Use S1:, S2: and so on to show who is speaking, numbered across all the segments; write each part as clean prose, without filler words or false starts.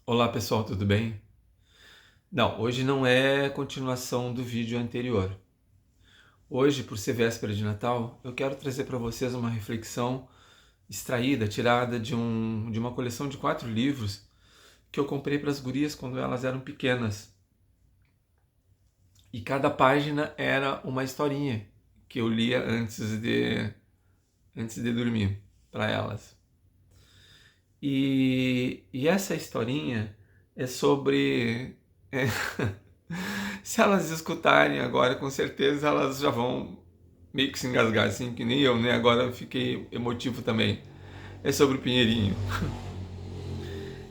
S1: Olá pessoal, tudo bem? Não, hoje não é continuação do vídeo anterior. Hoje, por ser véspera de Natal, eu quero trazer para vocês uma reflexão extraída, tirada de uma coleção de 4 livros que eu comprei para as gurias quando elas eram pequenas. E cada página era uma historinha que eu lia antes de dormir para elas. E essa historinha é sobre. Se elas escutarem agora, com certeza elas já vão meio que se engasgar, assim, que nem eu, né? Agora eu fiquei emotivo também. É sobre o Pinheirinho.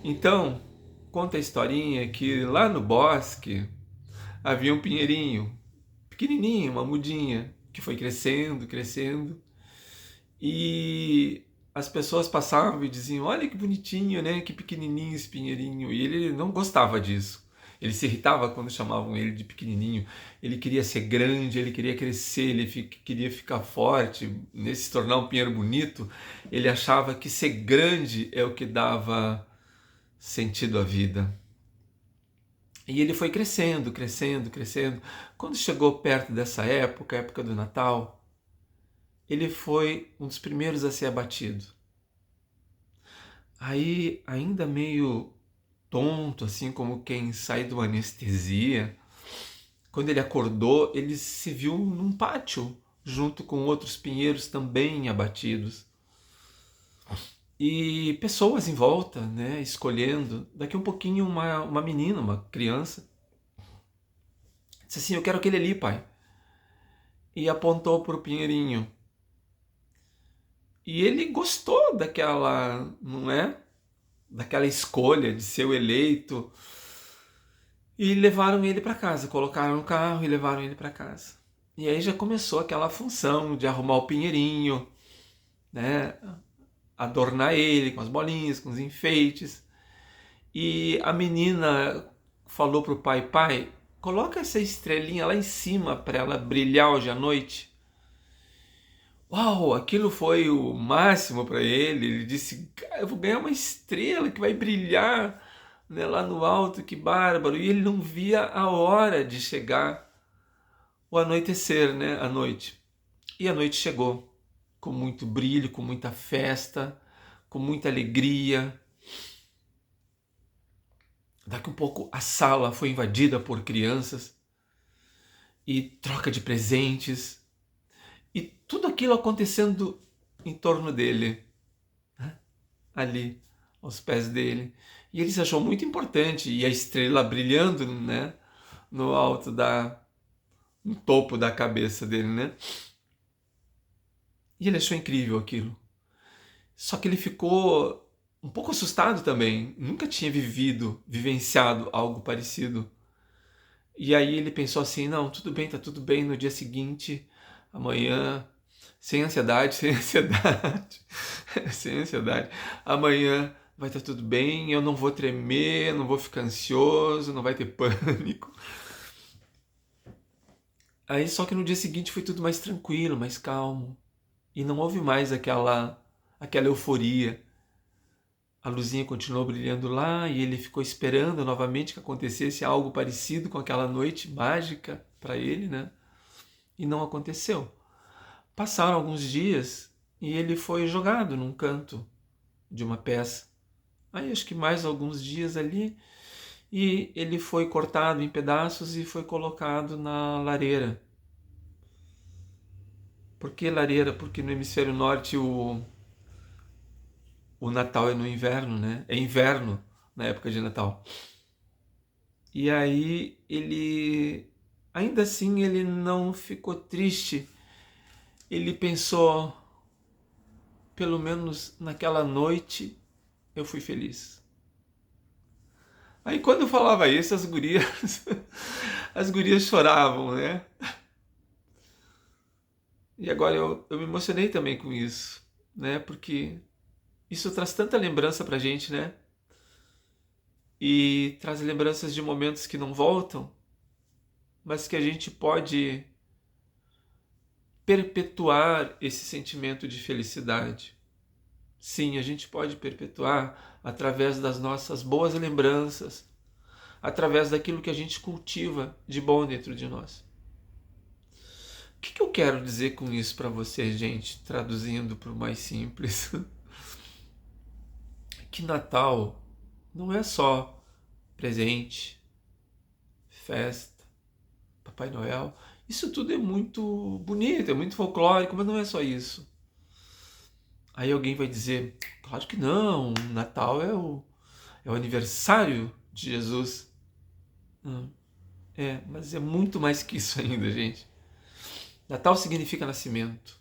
S1: Então, conta a historinha que lá no bosque havia um pinheirinho, pequenininho, uma mudinha, que foi crescendo, crescendo. E as pessoas passavam e diziam: Olha que bonitinho, né? Que pequenininho esse pinheirinho. E ele não gostava disso. Ele se irritava quando chamavam ele de pequenininho. Ele queria ser grande, ele queria crescer, queria ficar forte, nesse se tornar um pinheiro bonito. Ele achava que ser grande é o que dava sentido à vida. E ele foi crescendo, crescendo, crescendo. Quando chegou perto dessa época, a época do Natal, ele foi um dos primeiros a ser abatido. Aí, ainda meio tonto, assim como quem sai de uma anestesia, quando ele acordou, ele se viu num pátio, junto com outros pinheiros também abatidos. E pessoas em volta, né, escolhendo. Daqui um pouquinho, uma menina, uma criança, disse assim: Eu quero aquele ali, pai. E apontou para o pinheirinho. E ele gostou daquela, não é? Daquela escolha de ser o eleito. E levaram ele para casa, colocaram no carro e levaram ele para casa. E aí já começou aquela função de arrumar o pinheirinho, né? Adornar ele com as bolinhas, com os enfeites. E a menina falou pro pai: Pai, coloca essa estrelinha lá em cima para ela brilhar hoje à noite. Uau, aquilo foi o máximo para ele. Ele disse: Eu vou ganhar uma estrela que vai brilhar, né, lá no alto, que bárbaro. E ele não via a hora de chegar o anoitecer, né, a noite. E a noite chegou com muito brilho, com muita festa, com muita alegria. Daqui um pouco a sala foi invadida por crianças e troca de presentes e tudo aquilo acontecendo em torno dele, né, ali aos pés dele. E ele se achou muito importante e a estrela brilhando, né, no alto no topo da cabeça dele, né? E ele achou incrível aquilo. Só que ele ficou um pouco assustado também. Nunca tinha vivenciado algo parecido. E aí ele pensou assim: não, tudo bem, tá tudo bem. No dia seguinte, amanhã, sem ansiedade, sem ansiedade, sem ansiedade. Amanhã vai estar tudo bem, eu não vou tremer, não vou ficar ansioso, não vai ter pânico. Aí só que no dia seguinte foi tudo mais tranquilo, mais calmo. E não houve mais aquela euforia. A luzinha continuou brilhando lá e ele ficou esperando novamente que acontecesse algo parecido com aquela noite mágica para ele, né? E não aconteceu. Passaram alguns dias e ele foi jogado num canto de uma peça. Aí acho que mais alguns dias ali e ele foi cortado em pedaços e foi colocado na lareira. Por que lareira? Porque no hemisfério norte o Natal é no inverno, né? É inverno na época de Natal. E aí ele, ainda assim, ele não ficou triste. Ele pensou: pelo menos naquela noite eu fui feliz. Aí quando eu falava isso, as gurias, as gurias choravam, né? E agora eu me emocionei também com isso, né? Porque isso traz tanta lembrança pra gente, né? E traz lembranças de momentos que não voltam, mas que a gente pode perpetuar esse sentimento de felicidade, Sim, a gente pode perpetuar através das nossas boas lembranças, através daquilo que a gente cultiva de bom dentro de nós. O que eu quero dizer com isso para vocês, gente? Traduzindo para o mais simples. Que Natal não é só presente, festa, Papai Noel. Isso tudo é muito bonito, é muito folclórico, mas não é só isso. Aí alguém vai dizer, claro que não, Natal é o aniversário de Jesus. Mas é muito mais que isso ainda, gente. Natal significa nascimento.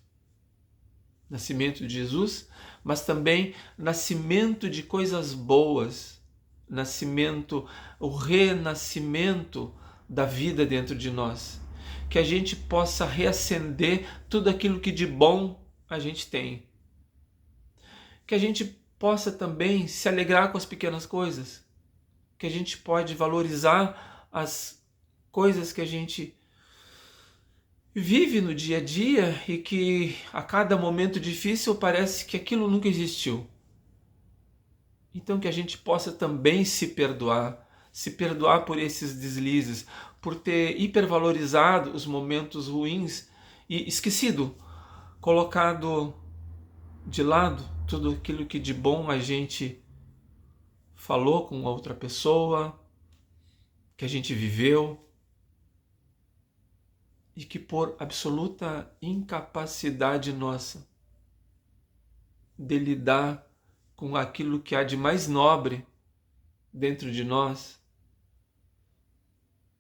S1: Nascimento de Jesus, mas também nascimento de coisas boas. Nascimento, o renascimento da vida dentro de nós. Que a gente possa reacender tudo aquilo que de bom a gente tem. Que a gente possa também se alegrar com as pequenas coisas. Que a gente pode valorizar as coisas que a gente vive no dia a dia e que a cada momento difícil parece que aquilo nunca existiu. Então que a gente possa também se perdoar por esses deslizes, por ter hipervalorizado os momentos ruins e esquecido, colocado de lado tudo aquilo que de bom a gente falou com outra pessoa, que a gente viveu, e que por absoluta incapacidade nossa de lidar com aquilo que há de mais nobre dentro de nós,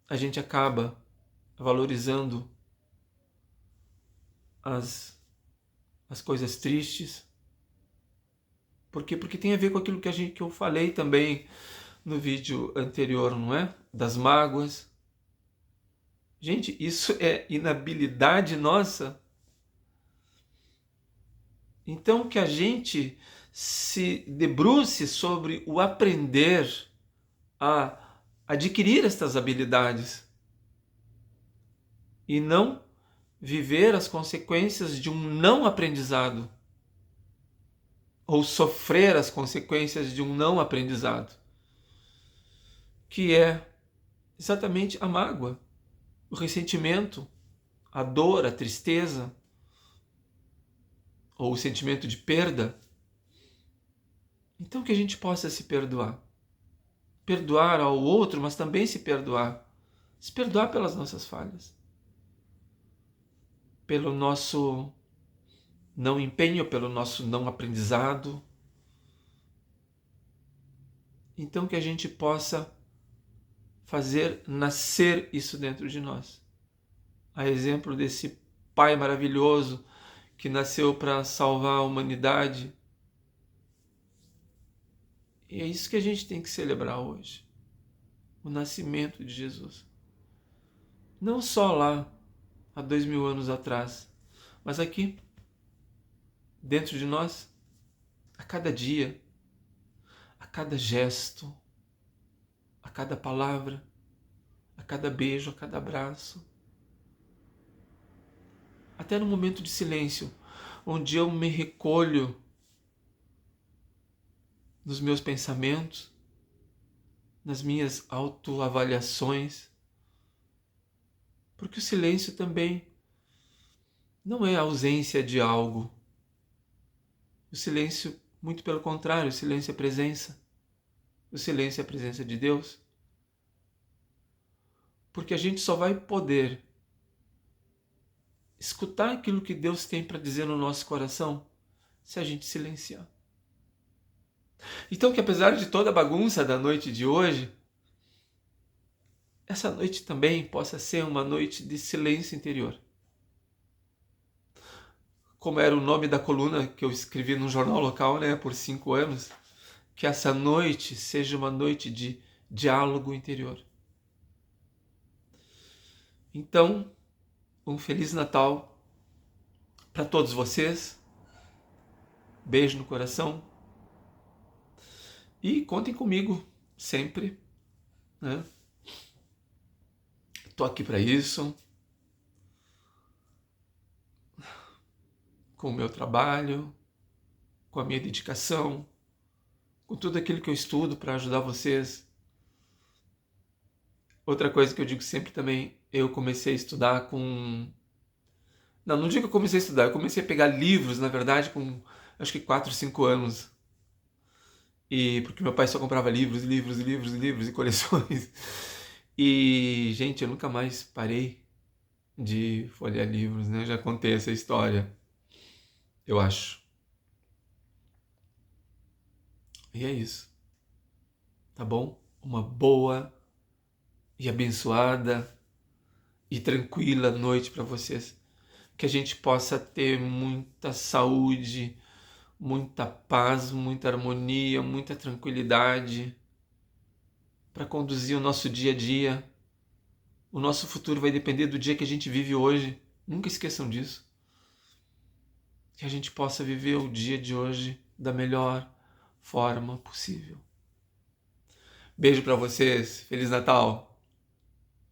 S1: a gente acaba valorizando as coisas tristes. Por quê? Porque tem a ver com aquilo que eu falei também no vídeo anterior, não é? Das mágoas. Gente, isso é inabilidade nossa. Então que a gente se debruce sobre o aprender a adquirir estas habilidades e não viver as consequências de um não aprendizado ou sofrer as consequências de um não aprendizado, que é exatamente a mágoa, o ressentimento, a dor, a tristeza ou o sentimento de perda. Então que a gente possa se perdoar. Perdoar ao outro, mas também se perdoar. Se perdoar pelas nossas falhas. Pelo nosso não empenho, pelo nosso não aprendizado. Então que a gente possa fazer nascer isso dentro de nós. A exemplo desse Pai maravilhoso que nasceu para salvar a humanidade. E é isso que a gente tem que celebrar hoje. O nascimento de Jesus. Não só lá, há 2000 anos atrás, mas aqui, dentro de nós, a cada dia, a cada gesto, a cada palavra, a cada beijo, a cada abraço. Até no momento de silêncio, onde eu me recolho nos meus pensamentos, nas minhas autoavaliações, porque o silêncio também não é a ausência de algo. O silêncio, muito pelo contrário, o silêncio é presença. O silêncio é a presença de Deus. Porque a gente só vai poder escutar aquilo que Deus tem para dizer no nosso coração se a gente silenciar. Então que apesar de toda a bagunça da noite de hoje, essa noite também possa ser uma noite de silêncio interior. Como era o nome da coluna que eu escrevi num jornal local, né, por 5 anos, que essa noite seja uma noite de diálogo interior. Então, um Feliz Natal para todos vocês. Beijo no coração. E contem comigo sempre, né? Estou aqui para isso. Com o meu trabalho, com a minha dedicação, com tudo aquilo que eu estudo para ajudar vocês. Outra coisa que eu digo sempre também, eu comecei a estudar com... Não digo que eu comecei a estudar, eu comecei a pegar livros, na verdade, com acho que 4, 5 anos. E porque meu pai só comprava livros, livros, livros, livros e coleções. E, gente, eu nunca mais parei de folhear livros, né? Eu já contei essa história, eu acho. E é isso, tá bom? Uma boa e abençoada e tranquila noite para vocês. Que a gente possa ter muita saúde, muita paz, muita harmonia, muita tranquilidade para conduzir o nosso dia a dia. O nosso futuro vai depender do dia que a gente vive hoje. Nunca esqueçam disso. Que a gente possa viver o dia de hoje da melhor forma possível. Beijo para vocês. Feliz Natal.